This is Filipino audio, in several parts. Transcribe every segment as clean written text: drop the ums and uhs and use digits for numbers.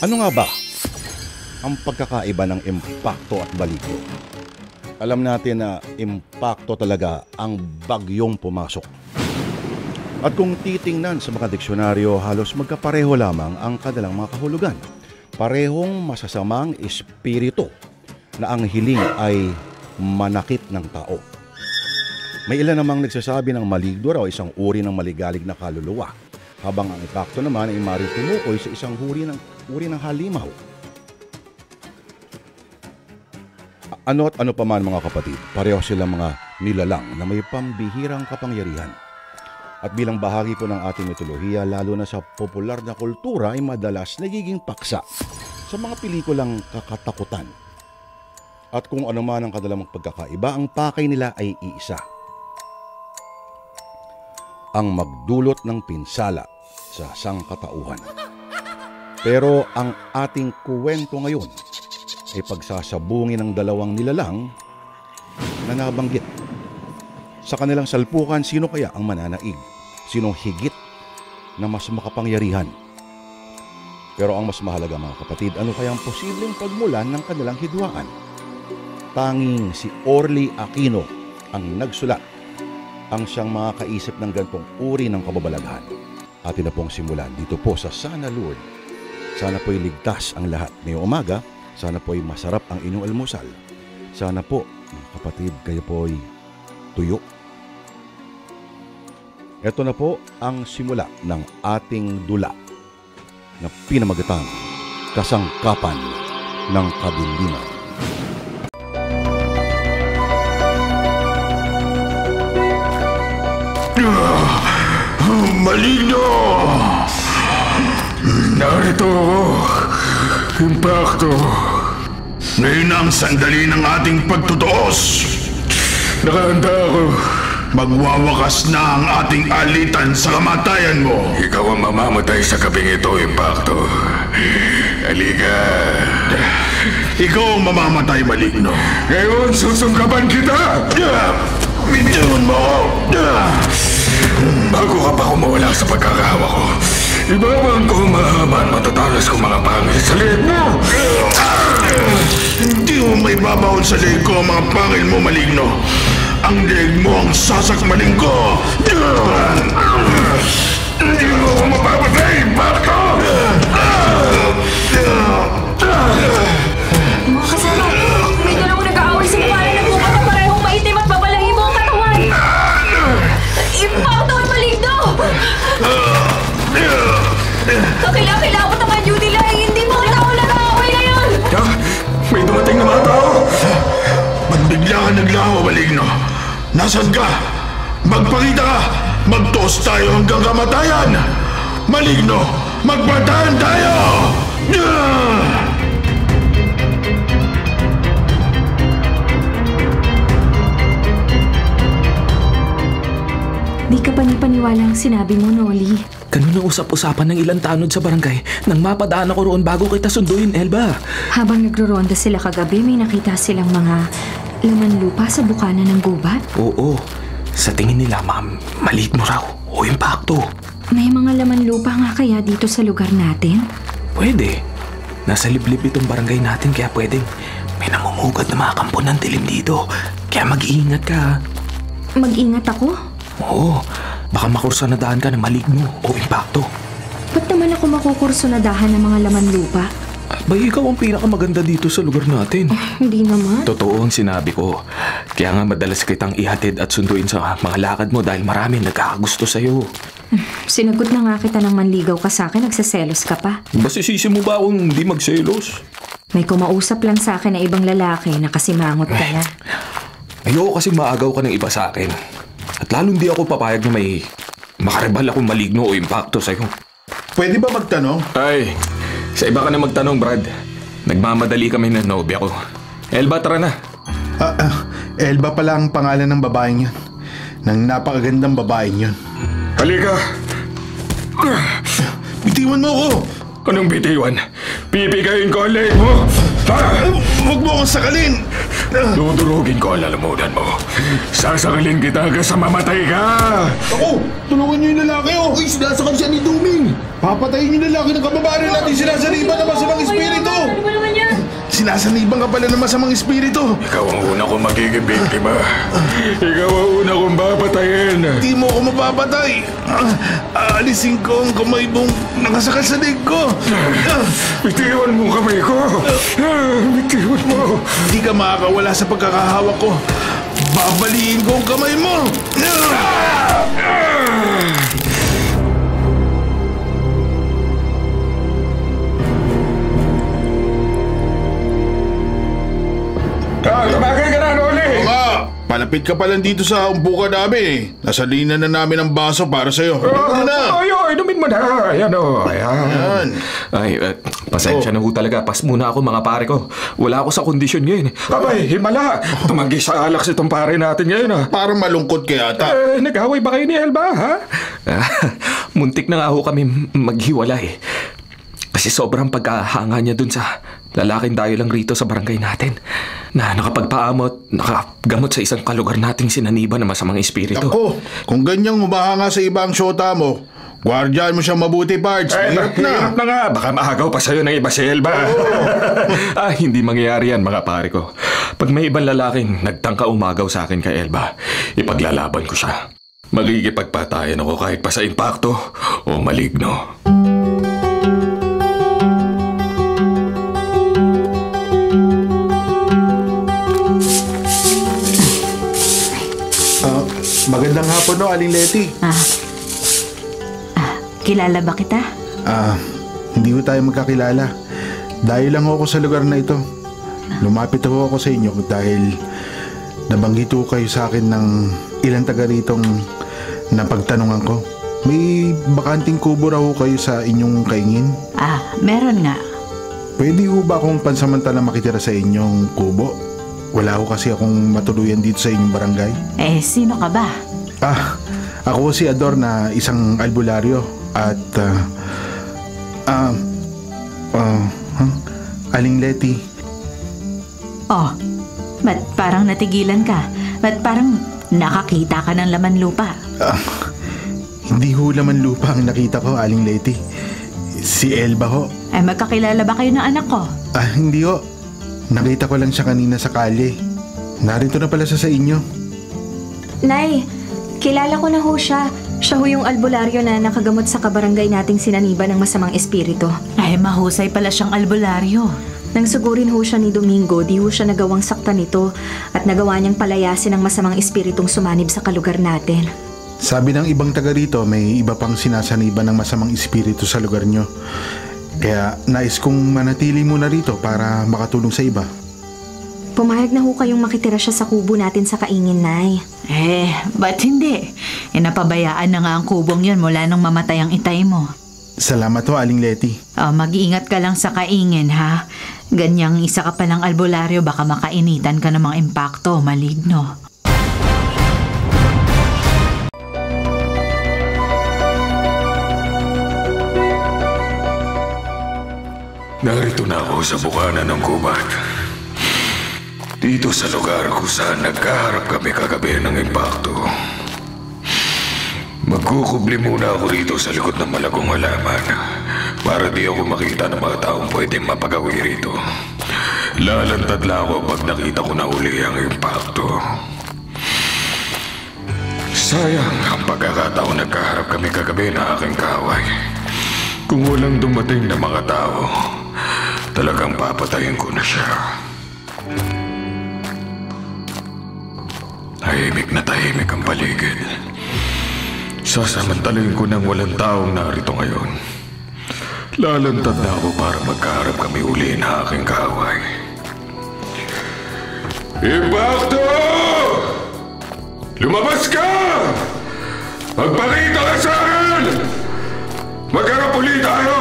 Ano nga ba ang pagkakaiba ng impakto at baligyo? Alam natin na impakto talaga ang bagyong pumasok. At kung titingnan sa mga diksyonaryo, halos magkapareho lamang ang kanilang mga kahulugan. Parehong masasamang espiritu na ang hiling ay manakit ng tao. May ilan namang nagsasabi ng maligno raw isang uri ng maligalig na kaluluwa, habang ang impakto naman ay maaaring tumukoy sa isang uri ng halimaw. Ano at ano pa man mga kapatid, pareho silang mga nilalang na may pambihirang kapangyarihan. At bilang bahagi po ng ating mitolohiya, lalo na sa popular na kultura, ay madalas nagiging paksa sa mga pelikulang kakatakutan. At kung ano man ang kanilang pagkakaiba, ang pakay nila ay iisa: ang magdulot ng pinsala sa sangkatauhan. Pero ang ating kuwento ngayon ay pagsasabungin ng dalawang nilalang na nabanggit. Sa kanilang salpukan, sino kaya ang mananaig? Sinong higit na mas makapangyarihan? Pero ang mas mahalaga mga kapatid, ano kayang posibleng pagmulan ng kanilang hidwaan? Tanging si Orly Aquino ang nagsulat ang siyang makakaisip ng gantong uri ng kababalaghan. Atin na pong simulan dito po sa Sana Lord. Sana po'y ligtas ang lahat ngayong umaga. Sana po'y masarap ang inyong almusal. Sana po, mga kapatid, kayo po'y tuyo. Ito na po ang simula ng ating dula na pinamagatang Kasangkapan ng Kadiliman. Maligno! Narito ako, impakto. Ngayon ang sandali ng ating pagtutuos. Nakahanda ako. Magwawakas na ang ating alitan sa kamatayan mo. Ikaw ang mamamatay sa gabing ito, impakto. Halika. Ikaw ang mamamatay, maligno. Ngayon, susungkapan kita! Bitiwan mo! Bago ka pa kumawala sa pagkakahawa ko, ibabang ko mahaba at matatalas kong mga pangil sa leeg mo! Hindi mo may babaon sa leeg ko ang mga pangil mo, maligno. Ang leeg mo ang sasakmalin ko! Hindi mo ako mapapatay, Bakto! Mga kasama, may dalawang nag-aaway sa mukha na nagbuka na parehong maitim at babalahibo ang katawan! Impakto at maligno! Kakilakilabot naman yun nila, hindi mo kita ako nag-aaway ngayon! May dumating na mga tao! Ba't bigla ka naglaho, maligno? Nasaan ka? Magpakita ka! Magtoos tayo hanggang kamatayan! Maligno! Magpatayan tayo! Di ka panipaniwala ang sinabi mo, Noli. Kanina usap-usapan ng ilang tanod sa barangay nang mapadaan ako roon bago kita sunduin, Elba. Habang nagro-ronda sila kagabi, may nakita silang mga laman lupa sa bukana ng gubat? Oo. Sa tingin nila, ma'am, maligno raw o impakto. May mga laman lupa nga kaya dito sa lugar natin? Pwede. Nasa liblib itong barangay natin kaya pwedeng may namumugat na mga kampo ng dilim dito. Kaya mag-iingat ka. Mag-ingat ako? Oo. Baka makursunadahan ka ng maligno o impakto. Ba't naman ako makukursunadahan ng mga laman lupa? Bay, ikaw ang pinakamaganda dito sa lugar natin. Hindi naman. Totoo ang sinabi ko. Kaya nga madalas kitang ihatid at sunduin sa mga lakad mo dahil marami nagkakagusto sa'yo. Sinagot na nga kita ng manligaw ka sa akin, nagsaselos ka pa. Basisisi mo ba akong hindi magselos? May kumausap lang sa akin na ibang lalaki na kasimangot ka na. Ayoko kasi maagaw ka ng iba sa akin. At lalo hindi ako papayag na may makaribal akong maligno o impakto sa'yo. Pwede ba magtanong? Ay, sa iba ka na magtanong, Brad. Nagmamadali kami ng nobya ko. Elba, tara na. Elba pala ang pangalan ng babaeng yun. Ng napakagandang babaeng yun. Halika! Bitiwan mo ako! Anong bitiwan? Pipigayin ko ang leg mo! Huwag mo akong sakalin! Dudurugin ko ang lalamunan mo. Sasakalin kita hanggang sa mamatay ka! Ako! Tulungan niyo yung lalaki, oh! Uy, sinasakal siya ni Duming! Papatayin yung lalaki ng kababayan natin sinasaripan na masamang Sinasaniban ka pala ng masamang espiritu. Ikaw ang una kong magiging biktima. Ikaw ang una kong babatayin. Di mo ako mapapatay. Aalisin ko ang kamay mong nakasakal sa leg ko. Bitiwan mo kamay ko. Bitiwan mo. Hindi ka makakawala sa pagkakahawak ko. Babaliin ko ang kamay mo. Tumagay ka na, Noli! Palapit ka pa lang dito sa umpukan namin eh. Nasalinan na namin ang baso para sa'yo. Inumin mo na! Inumin mo na! Ayan o, ayan. Ay, pasensya na ho talaga. Pas muna ako mga pare ko. Wala ako sa kondisyon ngayon. Abay, himala! Tumanggi sa alak si itong pare natin ngayon ha. Parang malungkot ka yata. Nag-away ba kayo ni Elba ha? Muntik na nga ho kami maghiwalay. Kasi sobrang pagkahanga niya dun sa lalaking dayo lang rito sa barangay natin na nakagamot sa isang kalugar nating sinaniban ng masamang espiritu. Ako, kung ganyang humahanga sa ibang syota mo, gwardiyan mo siya mabuti, Pards. Mahirap na. Hirap na nga. Baka maagaw pa sa'yo ng iba si Elba. Hindi mangyayari yan mga pare ko. Pag may ibang lalaking nagtangka umagaw sa akin kay Elba, ipaglalaban ko siya. Magigipagpatayan ako kahit pa sa impakto o maligno. Magandang hapon no, Aling Letty. Kilala ba kita? Hindi ko tayo magkakilala. Dahil lang ako sa lugar na ito. Lumapit ako sa inyo dahil nabanggit ko kayo sa akin ng ilang taga ritong napagtanungan ko. May bakanting kubo raw kayo sa inyong kaingin? Meron nga. Pwede ko ba akong pansamantala makitira sa inyong kubo? Wala ko kasi akong matuluyan dito sa inyong barangay. Sino ka ba? Ako si Ador na isang albularyo at Aling Letty. Ba't parang natigilan ka? Ba't parang nakakita ka ng laman lupa? Hindi ho laman lupa ang nakita ko, Aling Letty. Si Elba ho. Magkakilala ba kayo ng anak ko? Hindi ho. Nakita ko lang siya kanina sa kalye. Narito na pala siya sa inyo. Nay, kilala ko na ho siya. Siya ho yung albularyo na nakagamot sa kabarangay nating sinaniban ng masamang espiritu. Mahusay pala siyang albularyo. Nang sugurin ho siya ni Domingo, di ho siya nagawang saktan nito at nagawa niyang palayasin ang masamang espiritong sumanib sa kalugar natin. Sabi ng ibang taga rito, may iba pang sinasaniban ng masamang espiritu sa lugar nyo. Kaya nais kong manatili muna rito para makatulong sa iba. Pumayag na ho kayong makitira siya sa kubo natin sa kaingin, Nay. Ba't hindi? Napabayaan na nga ang kubong yun mula nung mamatay ang itay mo. Salamat ho, Aling Letty. Mag-iingat ka lang sa kaingin, ha? Ganyang isa ka palang albularyo, baka makainitan ka ng mga impakto, maligno. Narito na ako sa bukana ng gubat. Dito sa lugar kung saan nagkaharap kami kagabi ng impakto. Magkukubli muna ako rito sa likod ng malagong halaman para di ako makita ng mga taong pwedeng mapagawi rito. Lalantad lang ako pag nakita ko na uli ang impakto. Sayang ang pagkakataon nagkaharap kami kagabi na aking kaway. Kung walang dumating na mga tao, talagang papatayin ko na siya. Tahimik ang paligid. Sasamantalayin ko nang walang taong narito ngayon. Lalantad na ako para magkaharap kami uli na aking kaway. Impakto! Lumabas ka! Magpakita ka sa akin! Magharap uli tayo!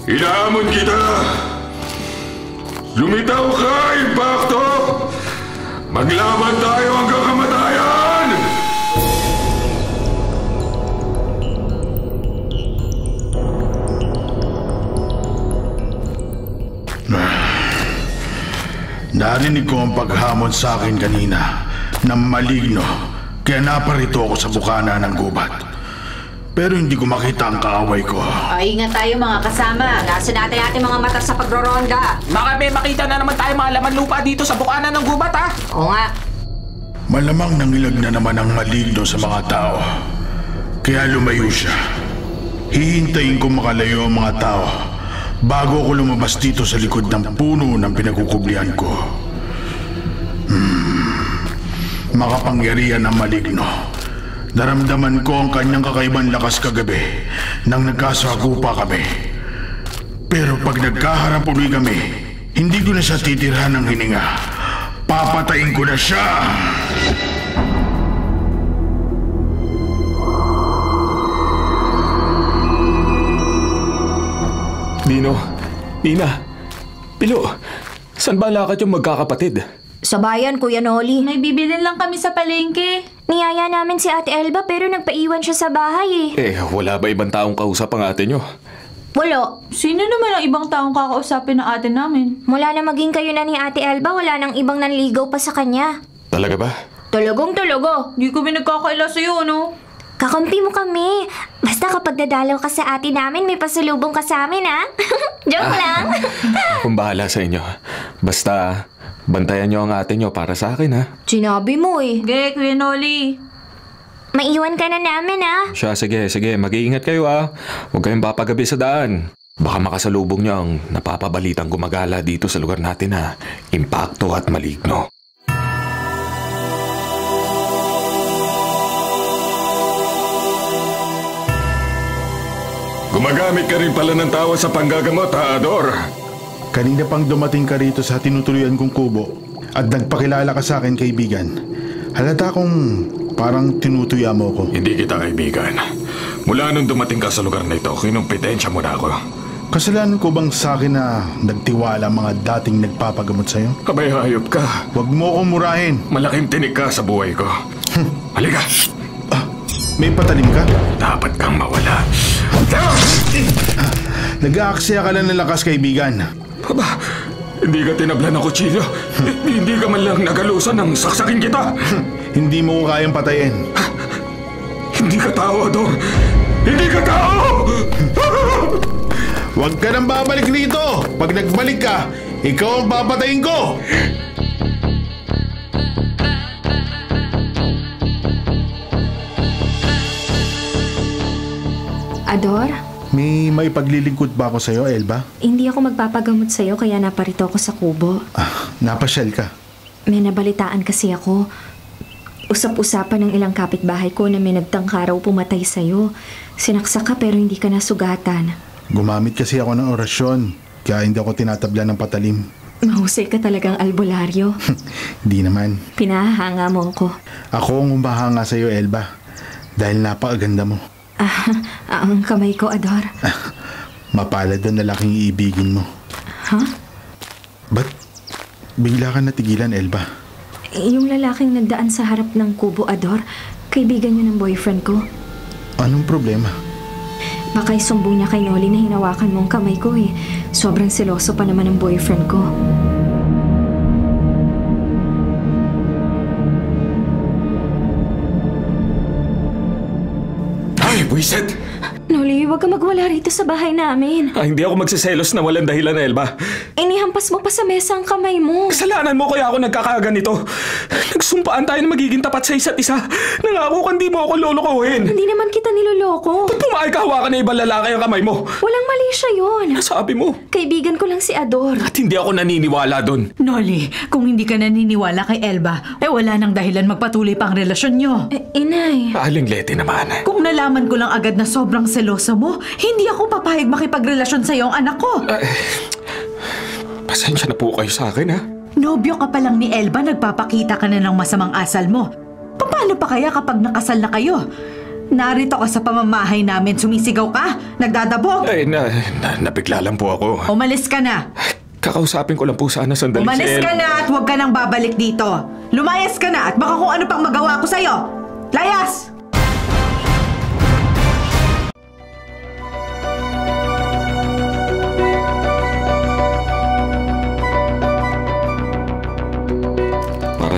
Inaamon kita! Lumitaw ka, Impakto! Maglaban tayo hanggang kamatayan! Narinig ko ang paghamon sa akin kanina ng maligno, kaya naparito ako sa bukana ng gubat. pero hindi ko makita ang kaaway ko. Ay, ingat tayo mga kasama. Nasa natin ating mga mata sa pagroronda. Baka may makita na naman tayo mga laman lupa dito sa bukana ng gubat, ha? Oo nga. Malamang nangilag na naman ang maligno sa mga tao. Kaya lumayo siya. Hihintayin ko makalayo ang mga tao bago ako lumabas dito sa likod ng puno ng pinagkukublihan ko. Makapangyarihan ang maligno. Naramdaman ko ang kanyang kakaibang lakas kagabi nang nagkasagupa kami. Pero pag nagkaharap uli kami, hindi ko na siya titirhan ng hininga. Papatayin ko na siya! Nino, Nina, Pilo, saan ba lakad yung magkakapatid? Sa bayan, Kuya Noli. May bibilin lang kami sa palengke. Niyaya namin si Ate Elba pero nagpaiwan siya sa bahay Wala ba ibang taong kausap ang ate nyo? Wala. Sino naman ang ibang taong kakausapin ng ate namin? Mula na maging kayo na ni Ate Elba, wala nang ibang nanligaw pa sa kanya. Talaga ba? Talaga. Di kami nagkakaila sa'yo, no? Kakampi mo kami. Basta kapag dadalaw ka sa ate namin, may pasalubong ka sa amin, ha? Joke lang. Akong bahala sa inyo. Basta, bantayan nyo ang ate nyo para sa akin, ha? Sinabi mo Ge, Kuya Noli. Maiwan ka na namin, ha? Siya, sige. Mag-iingat kayo, ha? Huwag kayong papagabi sa daan. Baka makasalubong nyo ang napapabalitang gumagala dito sa lugar natin, ha? Impacto at maligno. Gumagamit ka rin pala ng tawa sa panggagamot, ha, Ador? Kanina pang dumating ka rito sa tinutuluyan kong kubo at nagpakilala ka sa akin, kaibigan. Halata kong parang tinutuya mo ko. Hindi kita kaibigan. Mula nung dumating ka sa lugar na ito, kinumpitensya mo na ako. Kasalanan ko bang sa akin na nagtiwala mga dating nagpapagamot sa'yo? Kabay hayop ka. Huwag mo akong murahin. Malaking tinik ka sa buhay ko. Halika. May patalim ka? Dapat kang mawala. Nag-aaksaya ka lang ng lakas, kaibigan. Aba, hindi ka tinablan ng kutsilyo. Hindi ka man lang nagalusan ng saksakin kita. Hindi mo ko kayang patayin. Hindi ka tao, Ador. Hindi ka tao! Huwag ka nang babalik rito. Pag nagbalik ka, ikaw ang papatayin ko. Ador, May paglilingkod ba ako sa'yo, Elba? hindi ako magpapagamot sa'yo kaya naparito ako sa kubo. Napasyal ka. May nabalitaan kasi ako. Usap-usapan ng ilang kapitbahay ko na may nagtangka raw pumatay sa'yo. Sinaksak ka pero hindi ka nasugatan. Gumamit kasi ako ng orasyon, kaya hindi ako tinatabla ng patalim. Mahusay ka talagang albularyo. Di naman. Pinahanga mo ako. Ako ang umahanga sa'yo, Elba. Dahil napakaganda mo. Ang kamay ko, Ador. Mapalad ang lalaking iibigin mo. Ha? Ba't bigla ka natigilan, Elba? Yung lalaking nagdaan sa harap ng kubo, Ador, kaibigan niyo ng boyfriend ko. Anong problema? Baka isumbong niya kay Noli na hinawakan mong kamay ko Sobrang seloso pa naman ng boyfriend ko. Ay, buwisit! Noli, huwag ka magwala rito sa bahay namin. Hindi ako magsiselos na walang dahilan, Elba. Inihampas mo pa sa mesa ang kamay mo. Kasalanan mo kaya ako nagkakaganito. Nagsumpaan tayo na magiging tapat sa isa't isa. Nangako kang di mo ako lolokohin. Hindi naman kita niloloko. Ba't pumayag ka hawakan na ibang lalaki ang kamay mo? Walang mali siya yun. Sabi mo. Kaibigan ko lang si Ador. At hindi ako naniniwala doon. Noli, kung hindi ka naniniwala kay Elba, wala nang dahilan magpatuloy pa ang relasyon nyo. Inay. Aling Leti naman. Kung nalaman ko lang agad na sobrang seloso mo, hindi ako papayag makipagrelasyon sa'yo ang anak ko. Pasensya na po kayo sa akin, ha? Nobyo ka pa lang ni Elba, nagpapakita ka na ng masamang asal mo. Paano pa kaya kapag nakasal na kayo? Narito ka sa pamamahay namin, sumisigaw ka, nagdadabog. Nabigla lang po ako. Umalis ka na. Kakausapin ko lang po sana sandali Umalis ka na at huwag ka nang babalik dito. Lumayas ka na at baka kung ano pang magawa ko sa'yo. Layas!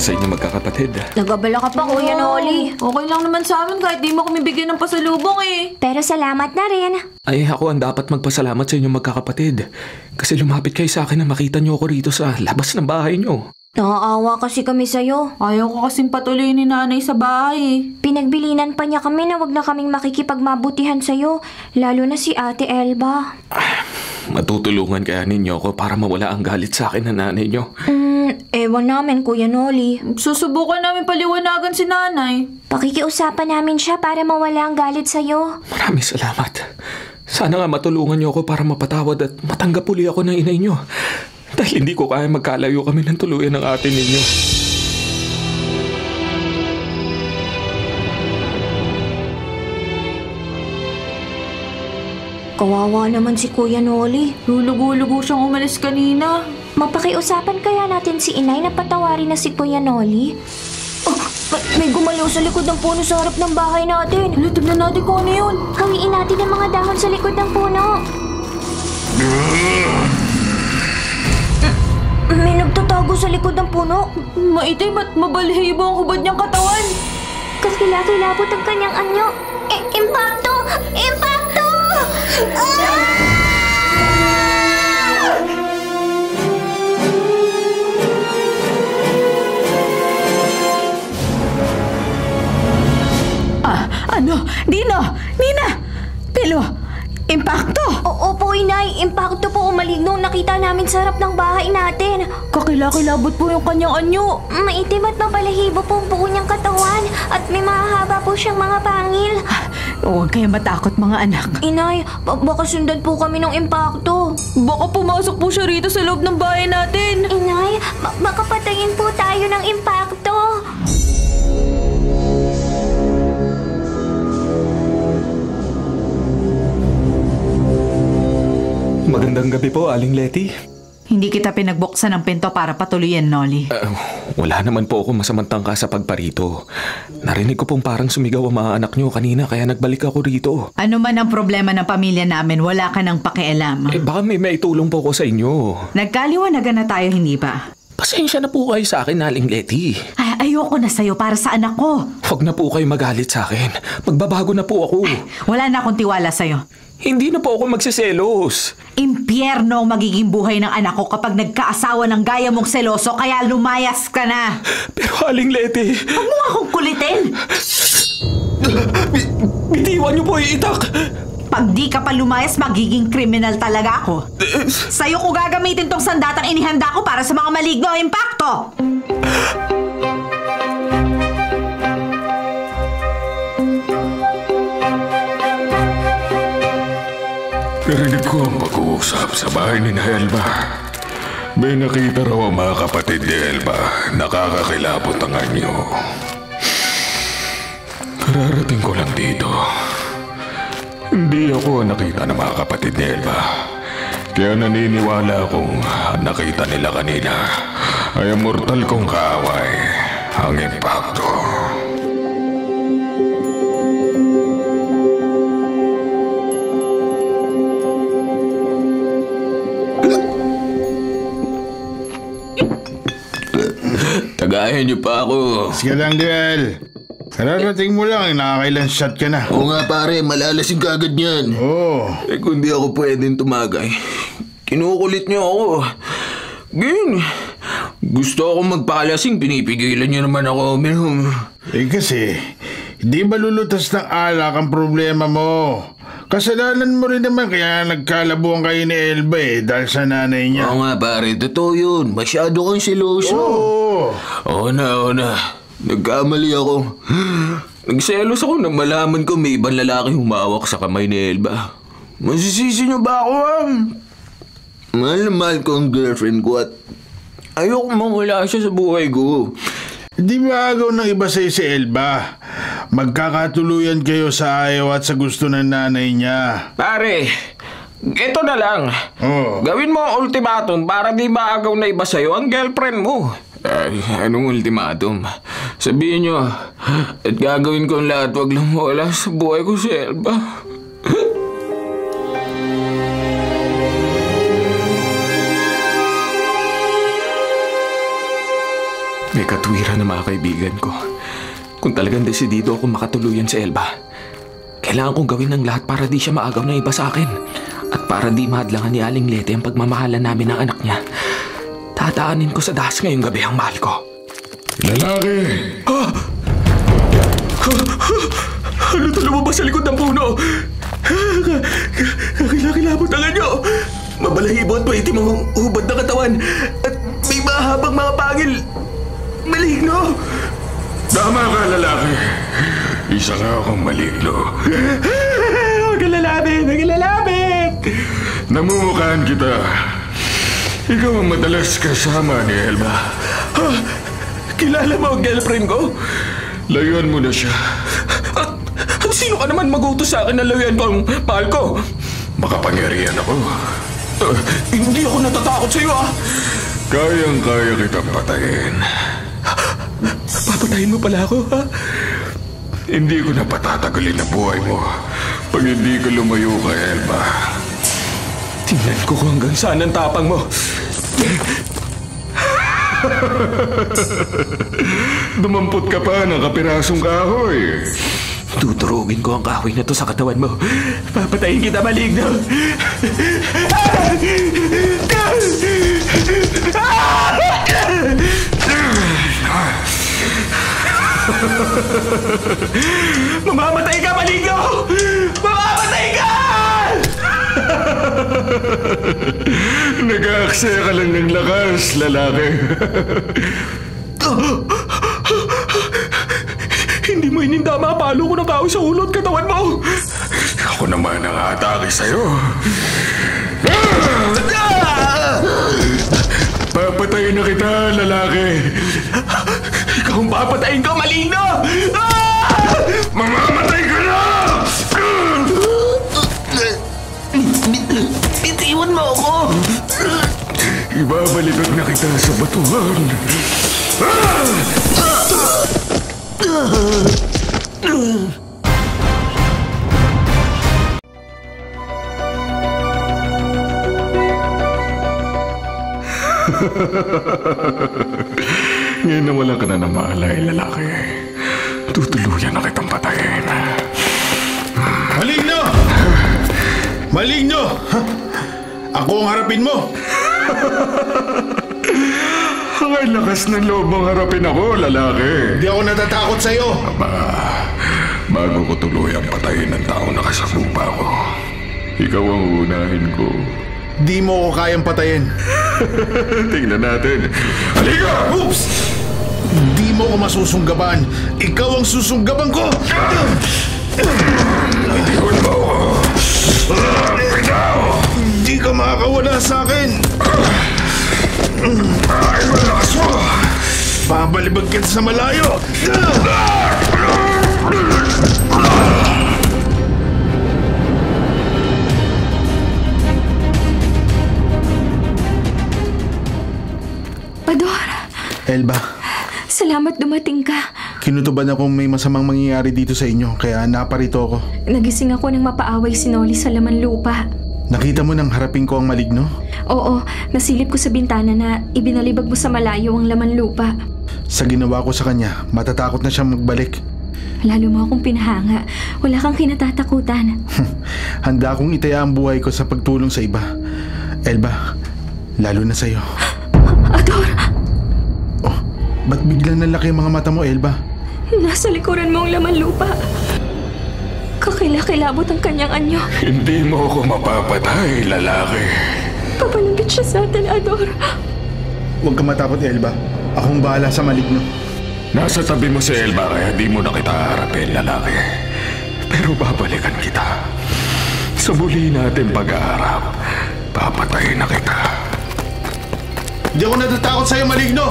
sa inyo magkakapatid. Nagabala ka pa, Kuya Noli. Okay lang naman sa amin kahit di mo kami bigyan ng pasalubong eh. Pero salamat na rin. Ay, ako ang dapat magpasalamat sa inyong magkakapatid. Kasi lumapit kayo sa akin na makita niyo ako rito sa labas ng bahay niyo. Naaawa kasi kami sa'yo. Ayaw ko kasing patuloy ni nanay sa bahay eh. Pinagbilinan pa niya kami na wag na kaming makikipagmabutihan sa'yo. Lalo na si Ate Elba. Matutulungan kaya ninyo ako para mawala ang galit sa akin ng nanay niyo. Ewan namin, Kuya Noli. Susubukan namin paliwanagan si nanay. Pakikiusapan namin siya para mawala ang galit sa'yo. Maraming salamat. Sana nga matulungan niyo ako para mapatawad at matanggap uli ako ng inay niyo. Dahil hindi ko kaya magkalayo kami ng tuluyan ng ate ninyo. Kawawa naman si Kuya Noli. Lulugo-lugo siyang umalis kanina. Mapakiusapan kaya natin si Inay na patawarin na si Kuya Noli? Oh, may gumalaw sa likod ng puno sa harap ng bahay natin. Hala, tignan natin kung ano yun. Hawiin natin ang mga dahon sa likod ng puno. May nagtatago sa likod ng puno. Maitim at mabalhibo ang hubad niyang katawan. Kakilakilabot ang kanyang anyo. Impacto! Impacto! Ano? Dino! Nina! Pilo! Impacto! Opo, Inay. Impacto po umaligno nakita namin sa harap ng bahay natin. Kakilakilabot po yung kanyang anyo. Maitim at mabalahibo po ang buo niyang katawan at may mahahaba po siyang mga pangil. Huwag kayo matakot, mga anak. Inay, baka sundan po kami ng impacto. Baka pumasok po siya rito sa loob ng bahay natin. Inay, baka patayin po tayo ng impacto. Magandang gabi po, Aling Letty. Hindi kita pinagbuksan ng pinto para patuloyan, Noli. Wala naman po ako masamang tangka sa pagparito. Narinig ko pong parang sumigaw ang mga anak niyo kanina kaya nagbalik ako rito. Ano man ang problema ng pamilya namin, wala ka nang pakialam. Baka may maitulong po ko sa inyo. Nagkaliwanagan na tayo, hindi ba? Pasensya na po kayo sa akin, Aling Letty. Ay, ayoko na sa'yo para sa anak ko. Huwag na po kayo magalit sa akin. Magbabago na po ako. Wala na akong tiwala sa'yo. Hindi na po ako magsiselos. Impyerno ang magiging buhay ng anak ko kapag nagkaasawa ng gaya mong seloso, kaya lumayas ka na. Pero Aling Letty... Huwag mo akong kulitin! Bitiwan niyo po iitak! Pag di ka pa lumayas, magiging kriminal talaga ako. Sa'yo ko gagamitin tong sandatang inihanda ko para sa mga maligno o impacto! Narinig ko ang pag-uusap sa bahay ni Elba. May nakita raw ang mga kapatid ni Elba. Nakakakilabot ang anyo. Kararating ko lang dito. Hindi ako nakita ng mga kapatid ni Elba. Kaya naniniwala akong nakita nila kanina ay ang mortal kong kaaway, ang impacto. Tagayan niyo pa ako. Sige lang, Del. Kararating mo lang, nakakailan shot ka na. Oo nga pare, malalasing ka agad yan. Oo. Kung di ako pwedeng tumagay, kinukulit niyo ako. Ganyan. Gusto akong magpalasing, pinipigilan niyo naman ako uminom. Kasi, hindi malulutas ng alak ang problema mo. Kasalanan mo rin naman kaya nagkalabuan kayo ni Elba dahil sa nanay niya. Oo nga pare, totoo yun. Masyado kang siloso. Oo. Oo na. Nagkamali ako. Nagselos ako nang malaman ko may ibang lalaki humawak sa kamay ni Elba. Masisisi niyo ba ako, Mahal na mahal ko ang girlfriend ko at ayoko mawala siya sa buhay ko. Di ba agaw ng iba sa'yo si Elba? Magkakatuluyan kayo sa ayaw at sa gusto ng nanay niya. Pare, ito na lang. Oo. Gawin mo ang ultimatum para di maagaw na iba sa'yo ang girlfriend mo. Ay, anong ultimatum? Sabihin niyo, at gagawin ko ang lahat, wag lang mawala sa buhay ko si Elba. May katwiran na mga kaibigan ko. Kung talagang desidido ako makatuluyan si Elba, kailangan kong gawin ng lahat para di siya maagaw ng iba sa akin. At para di mahadlangan ni Aling Lete ang pagmamahalan namin ng anak niya. Tataanin ko sa dahas ngayong gabi ang mahal ko. Lalaki! Ano ito lumabas sa likod ng puno? Kakilakilabot ang anyo. Mabalahibo at maitim ang hubad na katawan. At may mahabang mga pangil. Maligno! Tama ka, lalaki. Isa nga akong maligno. Huwag kang lalapit! Huwag kang lalapit! Namumukhaan kita. Ikaw ang madalas kasama ni Elba. Kilala mo ang girlfriend ko? Layuan mo na siya. At sino ka naman mag-utos sa akin na layuan ko ang mahal ko? Makapangyarihan ako. Hindi ako natatakot sa'yo, ah! Kayang-kaya kitang patayin. Papatayin mo pala ako, ha? Hindi ko na patatagalin ang buhay mo pag hindi ka lumayo kay Elba. Tingnan ko kung hanggang saan ang tapang mo. Dumampot ka pa ng kapirasong kahoy. Tuturugin ko ang kahoy na to sa katawan mo. Papatayin kita, maligno. Mamamatay ka, maligno! Mamamatay ka! Nag-aaksaya ka lang ng lakas, lalaki. Hindi mo inindama, palo ko ng kahoy sa ulo at katawan mo. Ako naman ang atake sa'yo. Papatayin na kita, lalaki. Ikaw ang papatayin ko, maligno! Mamamatay ka na! Bitiwan mo ako! Ibabalikan na kita sa batuhan. Ngayon na wala ka na ng maalay, lalaki. Tutuluyan na kitang patayin. Maligno! Maligno! Ako ang harapin mo! Ang lakas ng loob mong harapin ako, lalaki. Hindi ako natatakot sa'yo! Bago ko tuluyang patayin ng tao na kasalupa ko, ikaw ang unahin ko. Di mo ako kayang patayin. Tingnan natin. Halika! Oops! Di mo ako masusunggaban. Ikaw ang susunggaban ko! Bitiwan mo ako. Ikaw! Hindi ka makakawala sa akin! Ay, malakas mo! Babalibag kita sa malayo! Ador, Elba, salamat dumating ka. kinutuban akong may masamang mangyayari dito sa inyo, kaya naparito ako. Nagising ako nang mapaaway si Noli sa laman lupa. Nakita mo nang harapin ko ang maligno? Oo, nasilip ko sa bintana na ibinalibag mo sa malayo ang laman lupa. Sa ginawa ko sa kanya, matatakot na siyang magbalik. Lalo mo akong pinahanga. Wala kang kinatatakutan. Handa akong itaya ang buhay ko sa pagtulong sa iba. Elba, lalo na sa'yo. Ador! Oh, ba't biglang nalaki ang mga mata mo, Elba? Nasa likuran mo ang laman lupa. Kakilakilabot ang kanyang anyo. Hindi mo ako mapapatay, lalaki. Papalapit siya sa atin, Ador. Huwag ka matakot, Elba. Akong bahala sa maligno. Nasa tabi mo si Elba kaya di mo na kita harapin, lalaki. Pero babalikan kita. Sa muli natin pag-aarap, papatayin na kita. Hindi ako natatakot sa'yo, maligno!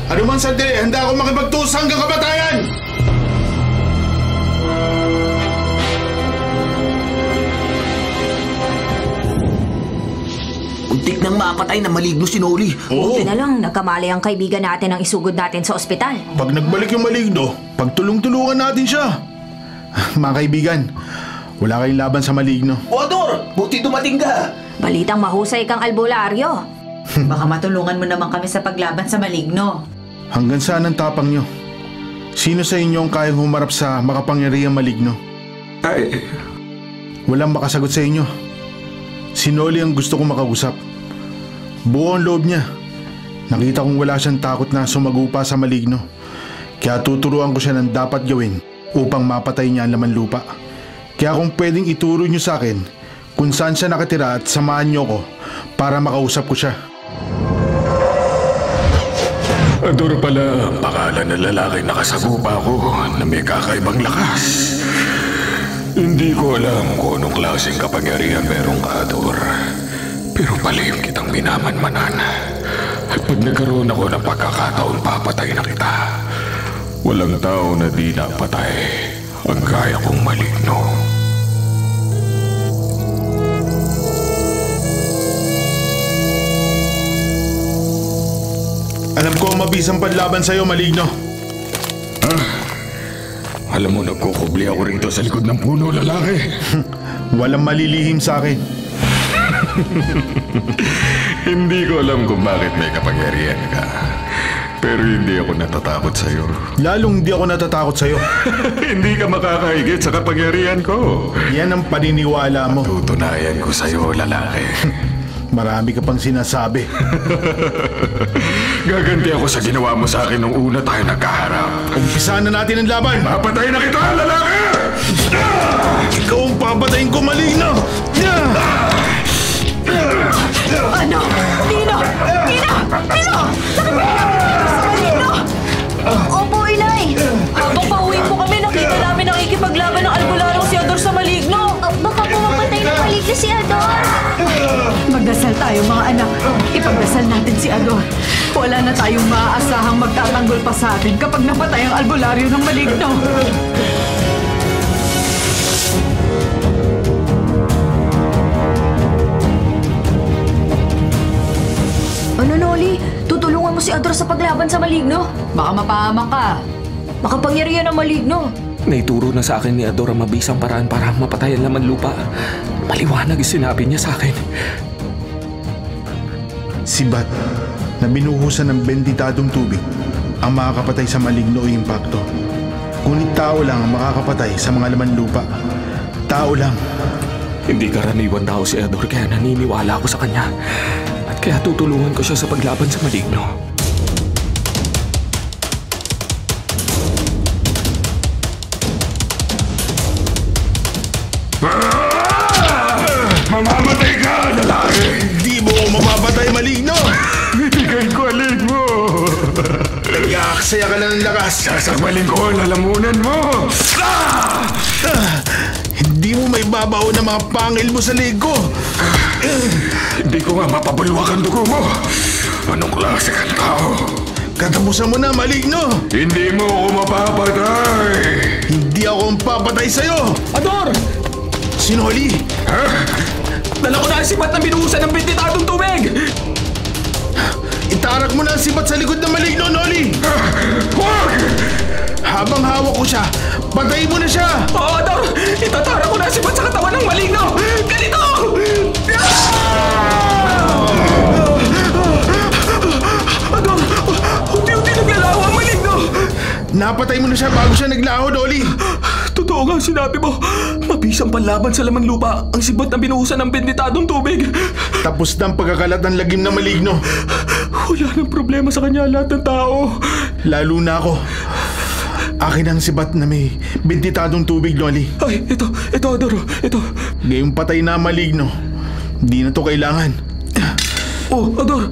Ano man sandali, handa akong makipagtusa hanggang kamatayan! Untik nang mapatay na maligno si Noli. Buti na lang, nagkamali ang kaibigan natin ang isugod natin sa ospital. Pag nagbalik yung maligno, pagtulong-tulungan natin siya. Mga kaibigan, wala kayong laban sa maligno. Odor! Buti dumating ka! Balitang mahusay kang albularyo. Baka matulungan mo naman kami sa paglaban sa maligno. Hanggang saan ang tapang nyo? Sino sa inyo ang kayang humarap sa makapangyarihang maligno? Ay, Walang makasagot sa inyo. Si Noli ang gusto kong makausap. Buo ang loob niya. Nakita kong wala siyang takot na sumagupa sa maligno. Kaya tuturuan ko siya ng dapat gawin upang mapatay niya ang laman lupa. Kaya kung pwedeng ituro niyo sa akin kung saan siya nakatira at samahan niyo ko para makausap ko siya. Ador pala ang pangalan ng lalaki nakasagupa ko na may kakaibang lakas. Hindi ko alam kung anong klaseng kapangyarihan meron ka, Ador. Pero palihim kitang minamanmanan. At pag nagkaroon ako ng pagkakataon, papatay na kita. Walang tao na di napatay ang kaya kong maligno. Alam ko ang mabisang panlaban sa'yo, maligno. Alam mo, nagkukubli ako rito sa likod ng puno, lalaki. Walang malilihim sa akin. Hindi ko alam kung bakit may kapangyarihan ka. Pero hindi ako natatakot sa'yo. Lalong hindi ako natatakot sa'yo. Hindi ka makakaigit sa kapangyarihan ko. Yan ang paniniwala mo. Tutunayan ko sa'yo, lalaki. Marami ka pang sinasabi. Gaganti ako sa ginawa mo sa akin nung una tayo nagkaharap. Umpisahan na natin ang laban. Papatayin na kita, lalaki! Ikaw ang papatayin ko, maligno! Ano? Tino! Tino! Tino! Sa maligno! Opo, Inay! Habang pauwi po kami, nakita namin nakikipaglaban ng albularong si Ador sa maligno. Baka pumapatay ng maligno si Ador. Magdasal tayo mga anak. Ipagdasal natin si Ador. Wala na tayong maaasahang magtatanggol pa sa atin kapag napatay ang albularyo ng maligno. Ano, Noli? Tutulungan mo si Ador sa paglaban sa maligno? Baka mapahamak ka. Makapangyarihan ng maligno. Naituro na sa akin ni Ador ang mabisang paraan para mapatay ang laman lupa. Maliwanag yung sinabi niya sa akin. Si Bat, na binuhusan ng benditadong tubig, ang makakapatay sa maligno o impacto. Ngunit tao lang ang makakapatay sa mga laman lupa. Tao lang. Hindi karaniwan tao si Ador kaya naniniwala ako sa kanya. At kaya tutulungan ko siya sa paglaban sa maligno. Mamamatay ka, lalaki! Hindi mo ako mapapatay, maligno! Bibigay ko alin mo! Nag-aaksaya ka lang ng lakas. Sasakbalin ko ang lalamunan mo! Hindi mo may babaw na mga pangil mo sa leg ko. Hindi ko nga mapabulwak ang dugo mo! Anong klase kang tao? Katapusan mo na, maligno! Hindi mo ako mapapatay! Hindi ako ang papatay sa'yo! Ador! Si Noli! Dala ko na ang sibat na binuhusan ng benditadong tubig! Itarak mo na ang sibat sa likod ng maligno, Noli! Huwag! Habang hawak ko siya, patayin mo na siya! Oo, Ador! Itatara ko na ang sibat sa katawan ng maligno! Ganito! Ador! Unti-unti naglalaho ang maligno! Napatay mo na siya bago siya naglaho, Noli! Totoo nga sinabi mo. Mabisang panlaban sa lamang lupa ang sibat na binuhusan ng benditadong tubig. Tapos na ang pagkakalat ng lagim na maligno. Wala nang problema sa kanya lahat ng tao. Lalo na ako. Akin ang sibat na may benditadong tubig, Noli. Ay, ito, Ador, ito. Ngayong patay na maligno, di na to kailangan. Oh, Ador,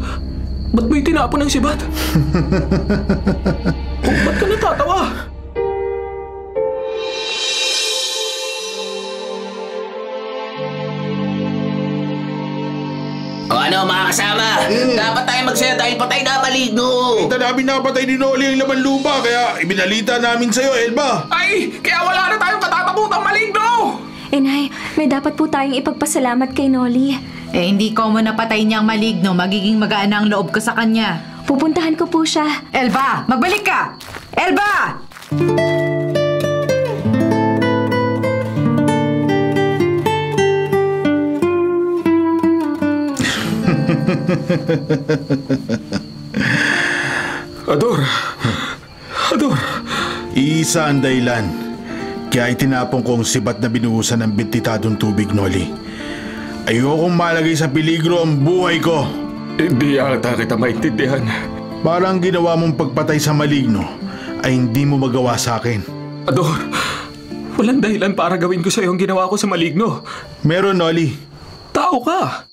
ba't mo itinapon ang sibat? Ba't ka natatawa? O ano mga kasama? Dapat tayo magsaya dahil patay na maligno. Kita namin napatay ni Noli ang laman lupa, kaya ibinalita namin sa'yo, Elba. Ay, kaya wala na tayong katatabutang maligno! Inay, may dapat po tayong ipagpasalamat kay Noli. Hindi ko mo napatay niyang maligno. Magiging magaan ang loob ko sa kanya. Pupuntahan ko po siya. Elba, magbalik ka! Elba! Ador, isa ang dahilan. Kaya itinapon ko ang sibat na binuhusan ng bintitadong tubig, Noli. Ayokong malagay sa peligro ang buhay ko. Hindi ata kita maintindihan. Parang ginawa mong pagpatay sa maligno ay hindi mo magawa sa akin. Ador, walang dahilan para gawin ko sa'yo ang ginawa ko sa maligno. Meron, Noli. Tao ka.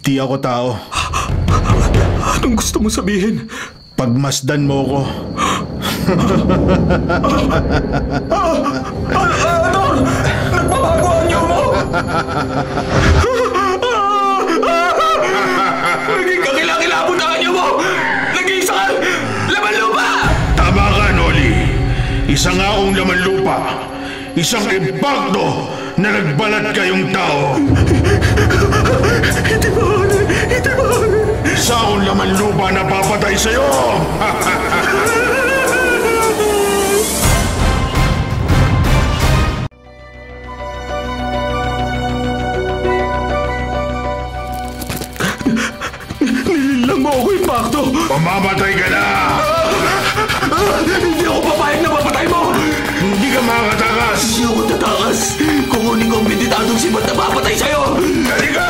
Di ako tao. Anong gusto mo sabihin? Pagmasdan mo ko. Ador! Nagbabago ang niyo mo! Naging kakilakilabot ang anyo mo! Nag-iisa ka! Laman lupa! Tama ka, Noli. Isa nga akong laman lupa. Isang impakto na nagbalat kayong tao. Hindi ba? Isa akong laman lupa na papatay sa'yo. Nilang mo ako impakto! Mamamatay ka na! Hindi ako papayag na mapatay mo! Hindi ka makakatakas! Hindi ako tatakas. Kukunin ko ang bintitadong sibat na papatay sa'yo. Halika!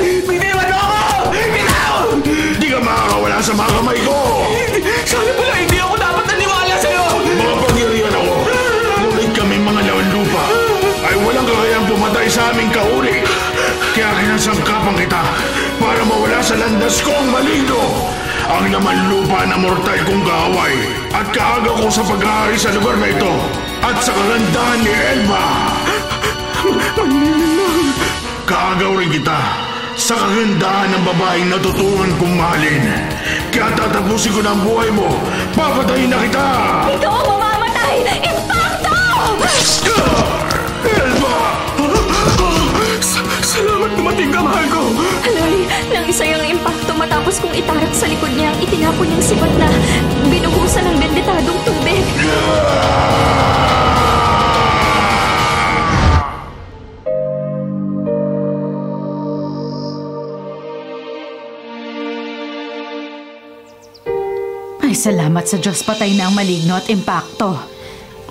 Biniwan mo ako! Bitaw! Hindi ka makakawala sa mga kamay ko! Sana pala hindi ako dapat naniwala sa'yo! Mapagyarihan ako! Ngunit kami mga lawan lupa ay walang kakayang pumatay sa aming kahuli. Kaya kinasangkapan kita para mawala sa landas ko ang maligno. Ang laman lupa na mortal kong kaaway at kaaga ko sa pag-aari sa lugar na ito at sa kagandahan ni Elba. Kaagaw rin kita sa kagandahan ng babaeng natutunan kong mahalin. Kaya tatapusin ko ng buhay mo. Papatayin na kita! Ikaw ang mamamatay! Impacto! Elba! Salamat dumating ka, mahal ko! Alay, nang isayang impacto matapos kong itarak sa likod niya ang itinapon niyang sibat na binuhusan ng bendetadong tubig. Ay, salamat sa Diyos, patay na ang maligno at impakto.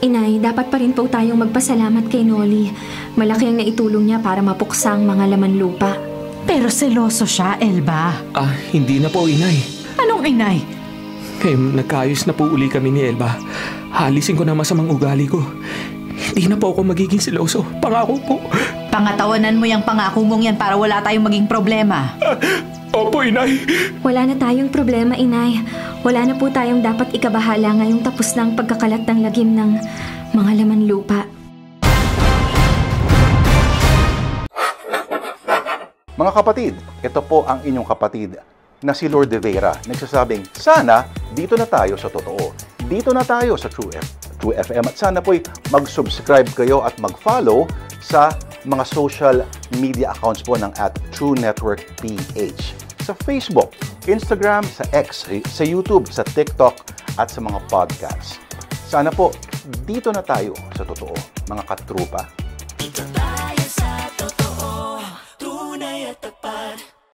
Inay, dapat pa rin po tayong magpasalamat kay Noli. Malaki ang naitulong niya para mapuksa ang mga laman lupa. Pero seloso siya, Elba. Hindi na po, inay. Anong inay? Nagkaayos na po uli kami ni Elba. Halisin ko na masamang ugali ko. Hindi na po ako magiging seloso. Pangako po. Pangatawanan mo yung pangako mong yan para wala tayong maging problema. Opo, inay. Wala na tayong problema, Inay. Wala na po tayong dapat ikabahala ngayong tapos na ang pagkakalat ng lagim ng mga laman lupa. Mga kapatid, ito po ang inyong kapatid na si Lord De Vera. Nagsasabing, sana dito na tayo sa totoo. Dito na tayo sa True FM. At sana po'y mag-subscribe kayo at mag-follow sa mga social media accounts po ng @TrueNetworkPH. Sa Facebook, Instagram, sa X, sa YouTube, sa TikTok, at sa mga podcasts. Sana po, dito na tayo sa totoo, mga katrupa.